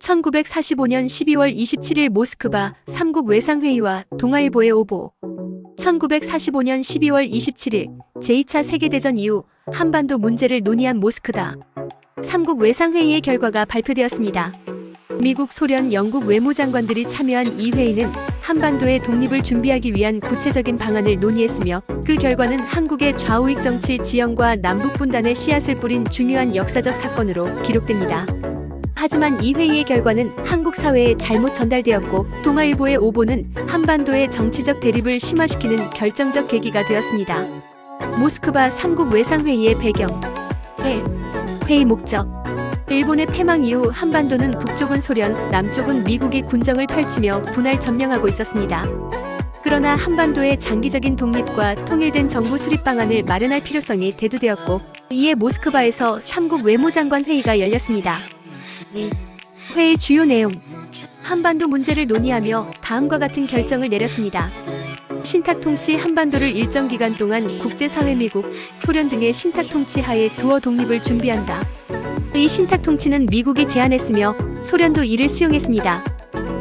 1945년 12월 27일 모스크바 삼국 외상회의와 동아일보의 오보. 1945년 12월 27일 제2차 세계대전 이후 한반도 문제를 논의한 모스크바 삼국 외상회의의 결과가 발표되었습니다. 미국, 소련, 영국 외무장관들이 참여한 이 회의는 한반도의 독립을 준비하기 위한 구체적인 방안을 논의했으며 그 결과는 한국의 좌우익 정치 지형과 남북분단의 씨앗을 뿌린 중요한 역사적 사건으로 기록됩니다. 하지만 이 회의의 결과는 한국 사회에 잘못 전달되었고 동아일보의 오보는 한반도의 정치적 대립을 심화시키는 결정적 계기가 되었습니다. 모스크바 삼국 외상회의의 배경 1. 회의 목적. 일본의 패망 이후 한반도는 북쪽은 소련, 남쪽은 미국이 군정을 펼치며 분할 점령하고 있었습니다. 그러나 한반도의 장기적인 독립과 통일된 정부 수립 방안을 마련할 필요성이 대두되었고 이에 모스크바에서 삼국 외무장관 회의가 열렸습니다. 회의 주요 내용. 한반도 문제를 논의하며 다음과 같은 결정을 내렸습니다. 신탁 통치 한반도를 일정 기간 동안 국제사회 미국, 소련 등의 신탁 통치 하에 두어 독립을 준비한다. 이 신탁 통치는 미국이 제안했으며 소련도 이를 수용했습니다.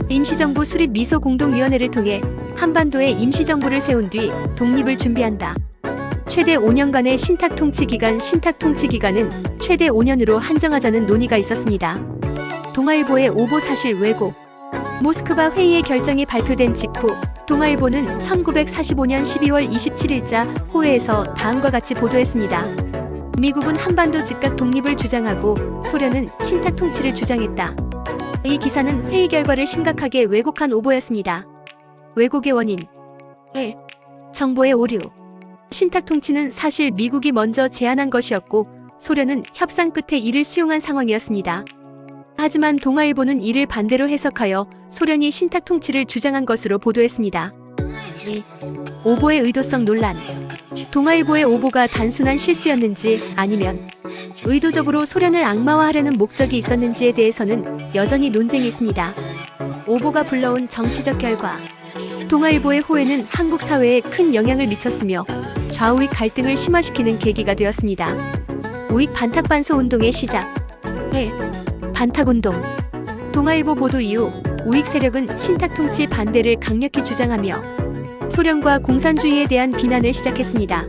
임시정부 수립 미소 공동위원회를 통해 한반도에 임시정부를 세운 뒤 독립을 준비한다. 최대 5년간의 신탁 통치 기간, 신탁 통치 기간은 최대 5년으로 한정하자는 논의가 있었습니다. 동아일보의 오보 사실 왜곡. 모스크바 회의의 결정이 발표된 직후 동아일보는 1945년 12월 27일자 호회에서 다음과 같이 보도했습니다. 미국은 한반도 즉각 독립을 주장하고 소련은 신탁 통치를 주장했다. 이 기사는 회의 결과를 심각하게 왜곡한 오보였습니다. 왜곡의 원인 1. 정보의 오류. 신탁 통치는 사실 미국이 먼저 제안한 것이었고 소련은 협상 끝에 이를 수용한 상황이었습니다. 하지만 동아일보는 이를 반대로 해석하여 소련이 신탁 통치를 주장한 것으로 보도했습니다. 2. 오보의 의도성 논란. 동아일보의 오보가 단순한 실수였는지 아니면 의도적으로 소련을 악마화하려는 목적이 있었는지에 대해서는 여전히 논쟁이 있습니다. 오보가 불러온 정치적 결과. 동아일보의 호회는 한국 사회에 큰 영향을 미쳤으며 좌우익 갈등을 심화시키는 계기가 되었습니다. 우익 반탁반소 운동의 시작. 1. 반탁운동. 동아일보 보도 이후 우익 세력은 신탁 통치 반대를 강력히 주장하며 소련과 공산주의에 대한 비난을 시작했습니다.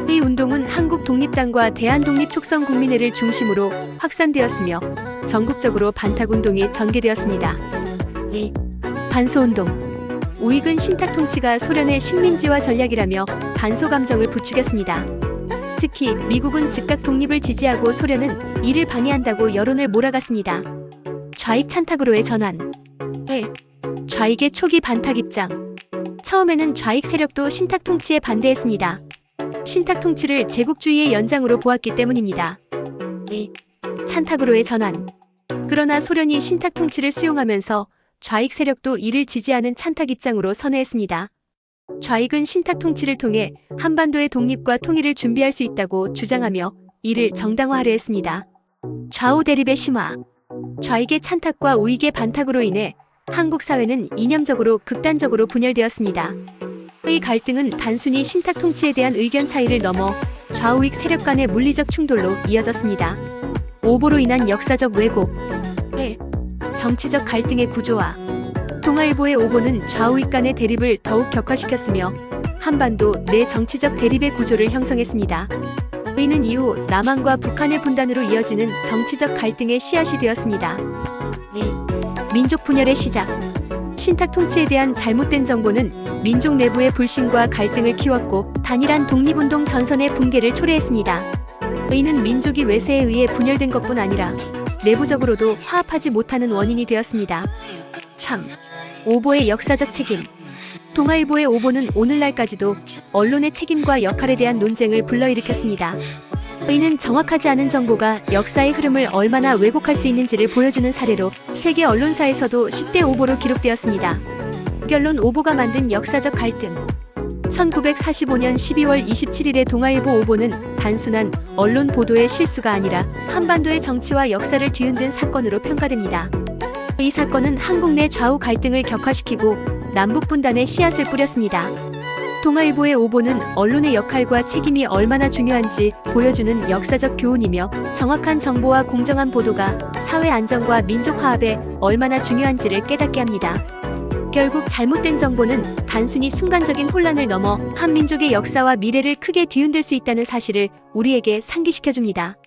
이 운동은 한국 독립당과 대한독립촉성국민회를 중심으로 확산되었으며 전국적으로 반탁운동이 전개되었습니다. 2. 반소운동. 우익은 신탁 통치가 소련의 식민지화 전략이라며 반소 감정을 부추겼습니다. 특히 미국은 즉각 독립을 지지하고 소련은 이를 방해한다고 여론을 몰아갔습니다. 좌익 찬탁으로의 전환. 1. 좌익의 초기 반탁 입장. 처음에는 좌익 세력도 신탁 통치에 반대했습니다. 신탁 통치를 제국주의의 연장으로 보았기 때문입니다. 2. 찬탁으로의 전환. 그러나 소련이 신탁 통치를 수용하면서 좌익 세력도 이를 지지하는 찬탁 입장으로 선회했습니다. 좌익은 신탁 통치를 통해 한반도의 독립과 통일을 준비할 수 있다고 주장하며 이를 정당화하려 했습니다. 좌우 대립의 심화. 좌익의 찬탁과 우익의 반탁으로 인해 한국 사회는 이념적으로 극단적으로 분열되었습니다. 이 갈등은 단순히 신탁 통치에 대한 의견 차이를 넘어 좌우익 세력 간의 물리적 충돌로 이어졌습니다. 오보로 인한 역사적 왜곡. 1. 정치적 갈등의 구조화. 동아일보의 오보는 좌우익 간의 대립을 더욱 격화시켰으며 한반도 내 정치적 대립의 구조를 형성했습니다. 이는 이후 남한과 북한의 분단으로 이어지는 정치적 갈등의 씨앗이 되었습니다. 2. 민족 분열의 시작. 신탁 통치에 대한 잘못된 정보는 민족 내부의 불신과 갈등을 키웠고 단일한 독립운동 전선의 붕괴를 초래했습니다. 이는 민족이 외세에 의해 분열된 것뿐 아니라 내부적으로도 화합하지 못하는 원인이 되었습니다. 3. 오보의 역사적 책임. 동아일보의 오보는 오늘날까지도 언론의 책임과 역할에 대한 논쟁을 불러일으켰습니다. 이는 정확하지 않은 정보가 역사의 흐름을 얼마나 왜곡할 수 있는지를 보여주는 사례로 세계 언론사에서도 10대 오보로 기록되었습니다. 결론 오보가 만든 역사적 갈등. 1945년 12월 27일의 동아일보 오보는 단순한 언론 보도의 실수가 아니라 한반도의 정치와 역사를 뒤흔든 사건으로 평가됩니다. 이 사건은 한국 내 좌우 갈등을 격화시키고 남북 분단의 씨앗을 뿌렸습니다. 동아일보의 오보는 언론의 역할과 책임이 얼마나 중요한지 보여주는 역사적 교훈이며 정확한 정보와 공정한 보도가 사회 안정과 민족 화합에 얼마나 중요한지를 깨닫게 합니다. 결국 잘못된 정보는 단순히 순간적인 혼란을 넘어 한 민족의 역사와 미래를 크게 뒤흔들 수 있다는 사실을 우리에게 상기시켜줍니다.